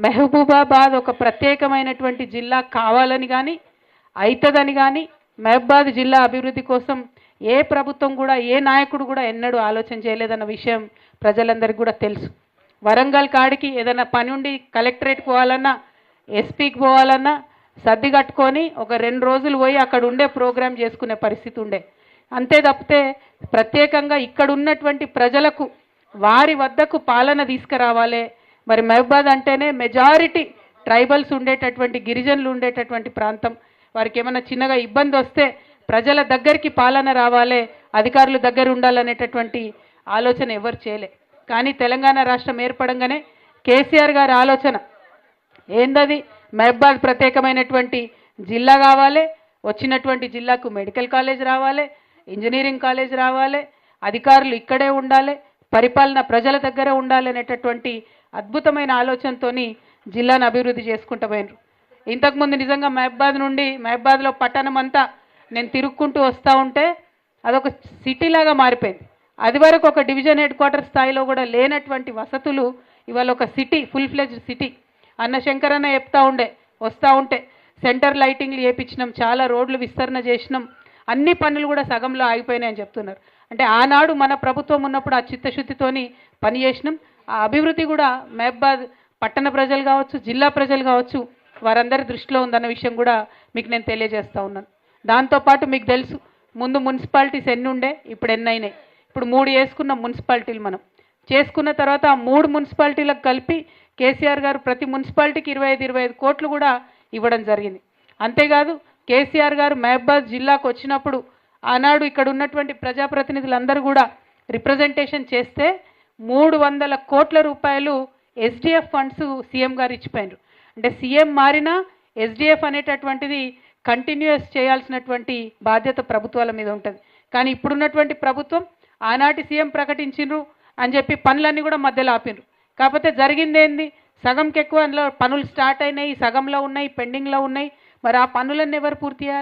మహబూబాబాద్ ఒక ప్రత్యేకమైనటువంటి జిల్లా కావాలని కానీ అవుతుందని కానీ మహబూబాబాద్ జిల్లా అభివృద్ధి కోసం ఏ ప్రభుత్వం కూడా ఏ నాయకుడు కూడా ఎన్నడూ ఆలోచన చేయలేదన్న విషయం ప్రజలందరికీ కూడా తెలుసు. వరంగల్ కాడికి ఏదైనా పని ఉండి కలెక్టరేట్కి పోవాలన్నా ఎస్పీకి పోవాలన్నా సర్ది కట్టుకొని ఒక 2 రోజులు పోయి అక్కడ ఉండే ప్రోగ్రాం చేసుకునే పరిస్థితి ఉండే. అంతే తప్పితే ప్రత్యేకంగా ఇక్కడ ఉన్నటువంటి ప్రజలకు వారి వద్దకు పాలన తీసుకురావాలి. మరి మహబూబాబాద్ అంటేనే మెజారిటీ ట్రైబల్స్ ఉండేటటువంటి గిరిజనులు ఉండేటటువంటి ప్రాంతం. వారికి ఏమైనా చిన్నగా ఇబ్బంది వస్తే ప్రజల దగ్గరికి పాలన రావాలి, అధికారుల దగ్గర ఉండాలనేటటువంటి ఆలోచన ఎవరు చేయలే. కానీ తెలంగాణ రాష్ట్రం ఏర్పడంగానే కేసీఆర్ గారి ఆలోచన ఏందది, మహబూబాబాద్ ప్రత్యేకమైనటువంటి జిల్లా కావాలి, వచ్చినటువంటి జిల్లాకు మెడికల్ కాలేజ్ రావాలి, ఇంజనీరింగ్ కాలేజ్ రావాలి, అధికారులు ఇక్కడే ఉండాలి, పరిపాలన ప్రజల దగ్గర ఉండాలి అనేటటువంటి అద్భుతమైన ఆలోచనతోని జిల్లాను అభివృద్ధి చేసుకుంటూ పోయినారు. ఇంతకుముందు నిజంగా మహబూబాబాద్లో పట్టణం అంతా నేను తిరుక్కుంటూ వస్తూ ఉంటే అదొక సిటీలాగా మారిపోయింది. అది వరకు ఒక డివిజన్ హెడ్ క్వార్టర్ స్థాయిలో కూడా లేనటువంటి వసతులు ఇవాళ ఒక సిటీ, ఫుల్ ఫ్లెడ్జ్ సిటీ. అన్న శంకరన్న చెప్తా ఉండే వస్తూ ఉంటే సెంటర్ లైటింగ్లు చేయించినాం, చాలా రోడ్లు విస్తరణ చేసినాం, అన్ని పనులు కూడా సగంలో ఆగిపోయినాయని చెప్తున్నారు. అంటే ఆనాడు మన ప్రభుత్వం ఉన్నప్పుడు ఆ చిత్తశుద్ధితోని పని చేసినాం. ఆ అభివృద్ధి కూడా మహబూబాబాద్ పట్టణ ప్రజలు కావచ్చు, జిల్లా ప్రజలు కావచ్చు, వారందరి దృష్టిలో ఉందన్న విషయం కూడా మీకు నేను తెలియజేస్తూ ఉన్నాను. దాంతోపాటు మీకు తెలుసు ముందు మున్సిపాలిటీస్ ఎన్ని ఉండే, ఇప్పుడు ఎన్ని అయినాయి. ఇప్పుడు 3 వేసుకున్న మున్సిపాలిటీలు మనం చేసుకున్న తర్వాత ఆ 3 మున్సిపాలిటీలకు కలిపి కేసీఆర్ గారు ప్రతి మున్సిపాలిటీకి 25 కోట్లు కూడా ఇవ్వడం జరిగింది. అంతేకాదు కేసీఆర్ గారు మహబూబాబాద్ జిల్లాకు వచ్చినప్పుడు ఆనాడు ఇక్కడ ఉన్నటువంటి ప్రజాప్రతినిధులందరూ కూడా రిప్రజెంటేషన్ చేస్తే 300 కోట్ల రూపాయలు ఎస్డిఎఫ్ ఫండ్స్ సీఎం గారు ఇచ్చిపోయినారు. అంటే సీఎం మారినా ఎస్డిఎఫ్ అనేటటువంటిది కంటిన్యూస్ చేయాల్సినటువంటి బాధ్యత ప్రభుత్వాల మీద ఉంటుంది. కానీ ఇప్పుడున్నటువంటి ప్రభుత్వం ఆనాటి సీఎం ప్రకటించిండ్రు అని చెప్పి పనులన్నీ కూడా మధ్యలో ఆపినరు. కాకపోతే జరిగిందేంది, సగంకి ఎక్కువ అందులో పనులు స్టార్ట్ అయినాయి, సగంలో ఉన్నాయి, పెండింగ్లో ఉన్నాయి. మరి ఆ పనులన్నీ ఎవరు పూర్తి చేయాలి?